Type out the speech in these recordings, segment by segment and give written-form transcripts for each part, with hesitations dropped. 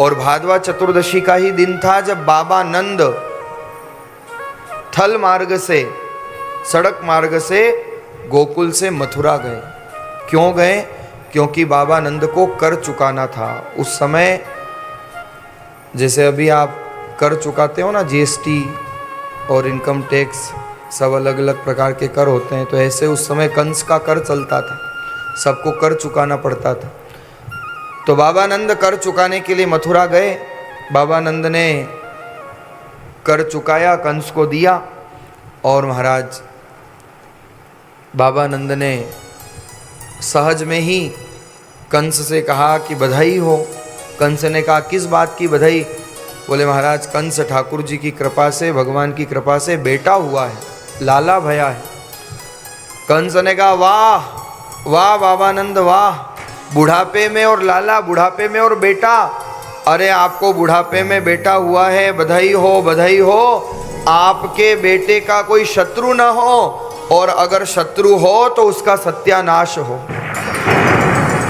और भादवा चतुर्दशी का ही दिन था जब बाबा नंद थल मार्ग से, सड़क मार्ग से गोकुल से मथुरा गए। क्यों गए? क्योंकि बाबा नंद को कर चुकाना था। उस समय जैसे अभी आप कर चुकाते हो ना, जीएसटी और इनकम टैक्स, सब अलग अलग प्रकार के कर होते हैं, तो ऐसे उस समय कंस का कर चलता था, सबको कर चुकाना पड़ता था। तो बाबा नंद कर चुकाने के लिए मथुरा गए। बाबा नंद ने कर चुकाया, कंस को दिया। और महाराज बाबा नंद ने सहज में ही कंस से कहा कि बधाई हो। कंस ने कहा किस बात की बधाई? बोले महाराज कंस ठाकुर जी की कृपा से, भगवान की कृपा से बेटा हुआ है, लाला भया है। कंस ने कहा वाह वाह बाबा नंद वाह, बुढ़ापे में और लाला, बुढ़ापे में और बेटा। अरे आपको बुढ़ापे में बेटा हुआ है, बधाई हो बधाई हो। आपके बेटे का कोई शत्रु न हो, और अगर शत्रु हो तो उसका सत्यानाश हो।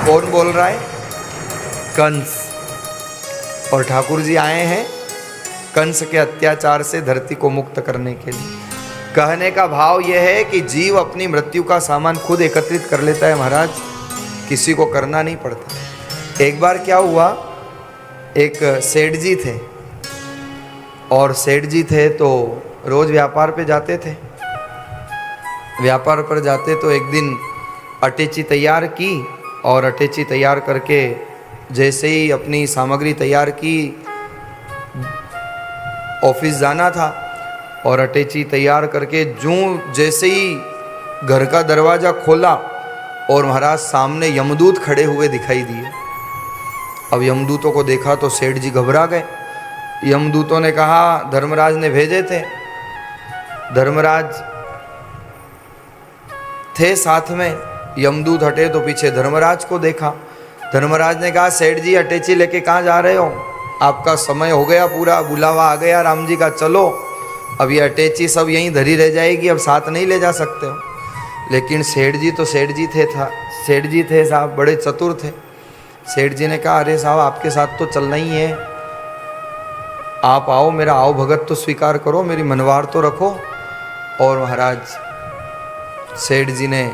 कौन बोल रहा है? कंस। और ठाकुर जी आए हैं कंस के अत्याचार से धरती को मुक्त करने के लिए। कहने का भाव यह है कि जीव अपनी मृत्यु का सामान खुद एकत्रित कर लेता है महाराज, किसी को करना नहीं पड़ता। एक बार क्या हुआ, एक सेठ जी थे, और सेठ जी थे तो रोज व्यापार पे जाते थे। व्यापार पर जाते तो एक दिन अटैची तैयार की, और अटैची तैयार करके जैसे ही अपनी सामग्री तैयार की, ऑफिस जाना था, और अटैची तैयार करके जैसे ही घर का दरवाज़ा खोला, और महाराज सामने यमदूत खड़े हुए दिखाई दिए। अब यमदूतों को देखा तो सेठ जी घबरा गए। यमदूतों ने कहा धर्मराज ने भेजे थे। धर्मराज थे साथ में, यमदूत हटे तो पीछे धर्मराज को देखा। धर्मराज ने कहा सेठ जी अटैची लेके कहाँ जा रहे हो? आपका समय हो गया, पूरा बुलावा आ गया राम जी का, चलो अब ये अटैची सब यहीं धरी रह जाएगी, अब साथ नहीं ले जा सकते हो। लेकिन सेठ जी तो सेठ जी थे साहब, बड़े चतुर थे। सेठ जी ने कहा अरे साहब आपके साथ तो चलना ही है, आप आओ, मेरा आओ भगत तो स्वीकार करो, मेरी मनवार तो रखो। और महाराज सेठ जी ने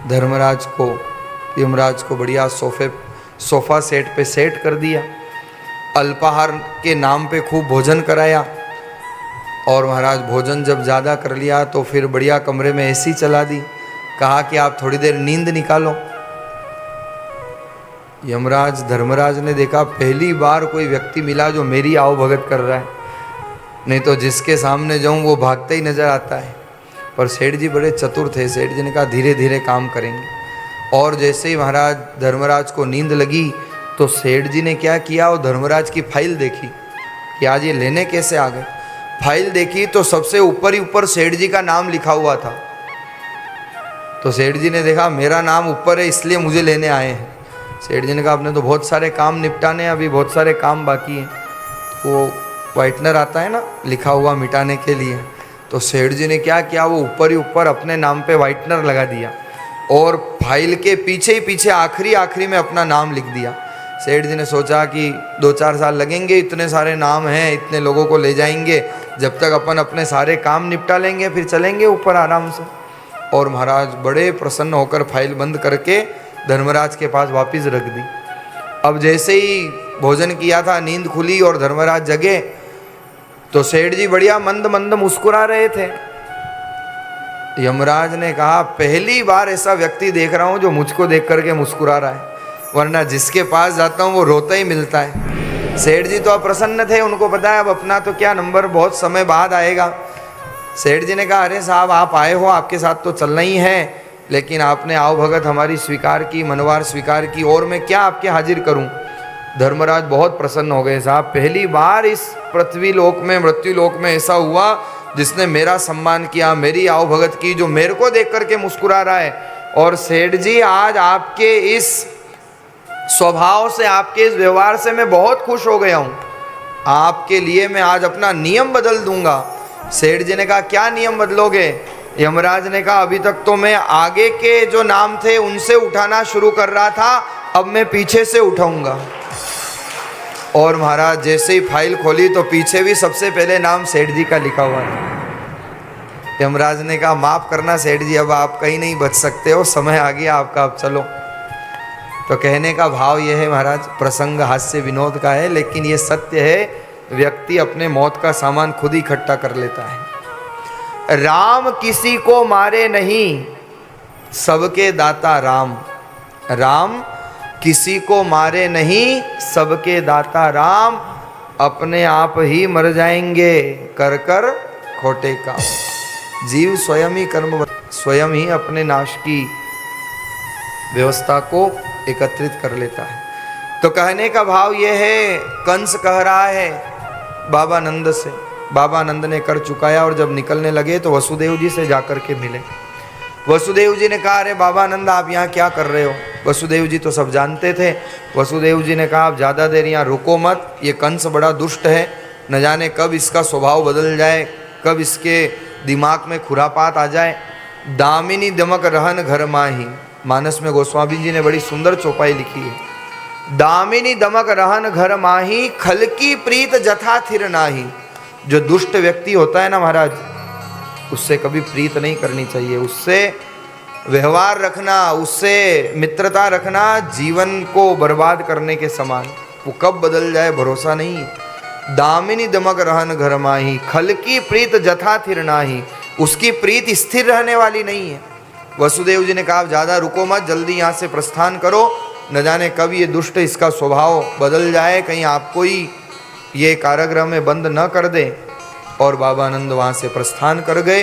धर्मराज को, यमराज को बढ़िया सोफा सेट पे सेट कर दिया। अल्पाहार के नाम पे खूब भोजन कराया, और महाराज भोजन जब ज़्यादा कर लिया तो फिर बढ़िया कमरे में एसी चला दी। कहा कि आप थोड़ी देर नींद निकालो। यमराज धर्मराज ने देखा पहली बार कोई व्यक्ति मिला जो मेरी आओ भगत कर रहा है, नहीं तो जिसके सामने जाऊं वो भागता ही नजर आता है। पर सेठ जी बड़े चतुर थे। सेठ जी ने कहा धीरे धीरे काम करेंगे। और जैसे ही महाराज धर्मराज को नींद लगी तो सेठ जी ने क्या किया, वो धर्मराज की फाइल देखी कि आज ये लेने कैसे आ गए। फाइल देखी तो सबसे ऊपर ही ऊपर सेठ जी का नाम लिखा हुआ था। तो सेठ जी ने देखा मेरा नाम ऊपर है इसलिए मुझे लेने आए हैं। सेठ जी ने कहा आपने तो बहुत सारे काम निपटाने, अभी बहुत सारे काम बाकी हैं। वो वाइटनर आता है ना लिखा हुआ मिटाने के लिए, तो सेठ जी ने क्या किया, वो ऊपर ही ऊपर अपने नाम पे वाइटनर लगा दिया, और फाइल के पीछे ही पीछे आखिरी में अपना नाम लिख दिया। सेठ जी ने सोचा कि 2-4 साल लगेंगे, इतने सारे नाम हैं, इतने लोगों को ले जाएंगे, जब तक अपन अपने सारे काम निपटा लेंगे फिर चलेंगे ऊपर आराम से। और महाराज बड़े प्रसन्न होकर फाइल बंद करके धर्मराज के पास वापस रख दी। अब जैसे ही भोजन किया था, नींद खुली और धर्मराज जगे, तो सेठ जी बढ़िया मंद मंद मुस्कुरा रहे थे। यमराज ने कहा पहली बार ऐसा व्यक्ति देख रहा हूं जो मुझको देख करके मुस्कुरा रहा है, वरना जिसके पास जाता हूं वो रोता ही मिलता है। सेठ जी तो अप्रसन्न थे, उनको पता है अब अपना तो क्या नंबर बहुत समय बाद आएगा। सेठ जी ने कहा अरे साहब आप आए हो, आपके साथ तो चलना ही है, लेकिन आपने आओ भगत हमारी स्वीकार की, मनवार स्वीकार की, और मैं क्या आपके हाजिर करूं। धर्मराज बहुत प्रसन्न हो गए, साहब पहली बार इस पृथ्वी लोक में, मृत्यु लोक में ऐसा हुआ जिसने मेरा सम्मान किया, मेरी आओ भगत की, जो मेरे को देख करके मुस्कुरा रहा है। और सेठ जी आज आपके इस स्वभाव से, आपके इस व्यवहार से मैं बहुत खुश हो गया हूँ, आपके लिए मैं आज अपना नियम बदल दूंगा। सेठ जी ने कहा क्या नियम बदलोगे? यमराज ने कहा अभी तक तो मैं आगे के जो नाम थे उनसे उठाना शुरू कर रहा था, अब मैं पीछे से उठाऊंगा। और महाराज जैसे ही फाइल खोली तो पीछे भी सबसे पहले नाम सेठ जी का लिखा हुआ था। यमराज ने कहा माफ करना सेठ जी, अब आप कहीं नहीं बच सकते हो, समय आ गया आपका, अब चलो। तो कहने का भाव यह है महाराज, प्रसंग हास्य विनोद का है, लेकिन ये सत्य है, व्यक्ति अपने मौत का सामान खुद ही इकट्ठा कर लेता है। राम किसी को मारे नहीं, सबके दाता राम। राम किसी को मारे नहीं, सबके दाता राम। अपने आप ही मर जाएंगे कर कर खोटे काम। जीव स्वयं ही कर्म, स्वयं ही अपने नाश की व्यवस्था को एकत्रित कर लेता है। तो कहने का भाव यह है, कंस कह रहा है बाबा नंद से, बाबा नंद ने कर चुकाया, और जब निकलने लगे तो वसुदेव जी से जाकर के मिले। वसुदेव जी ने कहा अरे बाबा नंद आप यहाँ क्या कर रहे हो। वसुदेव जी तो सब जानते थे। वसुदेव जी ने कहा आप ज़्यादा देर यहाँ रुको मत, ये कंस बड़ा दुष्ट है, न जाने कब इसका स्वभाव बदल जाए, कब इसके दिमाग में खुरापात आ जाए। दामिनी दमक रहन घर माही, मानस में गोस्वामी जी ने बड़ी सुंदर चौपाई लिखी है। दामिनी दमक रहन घर माही, खल की प्रीत जथा थिर नाही। जो दुष्ट व्यक्ति होता है ना महाराज, उससे कभी प्रीत नहीं करनी चाहिए, उससे व्यवहार रखना, उससे मित्रता रखना जीवन को बर्बाद करने के समान। वो कब बदल जाए भरोसा नहीं। दामिनी दमक रहन घर माही, खल की प्रीत जथा थिर नाही। उसकी प्रीत स्थिर रहने वाली नहीं है। वसुदेव जी ने कहा ज़्यादा रुको मत, जल्दी यहाँ से प्रस्थान करो, न जाने कब ये दुष्ट इसका स्वभाव बदल जाए, कहीं आपको ही ये कारागृह में बंद न कर दे। और बाबा नंद वहाँ से प्रस्थान कर गए।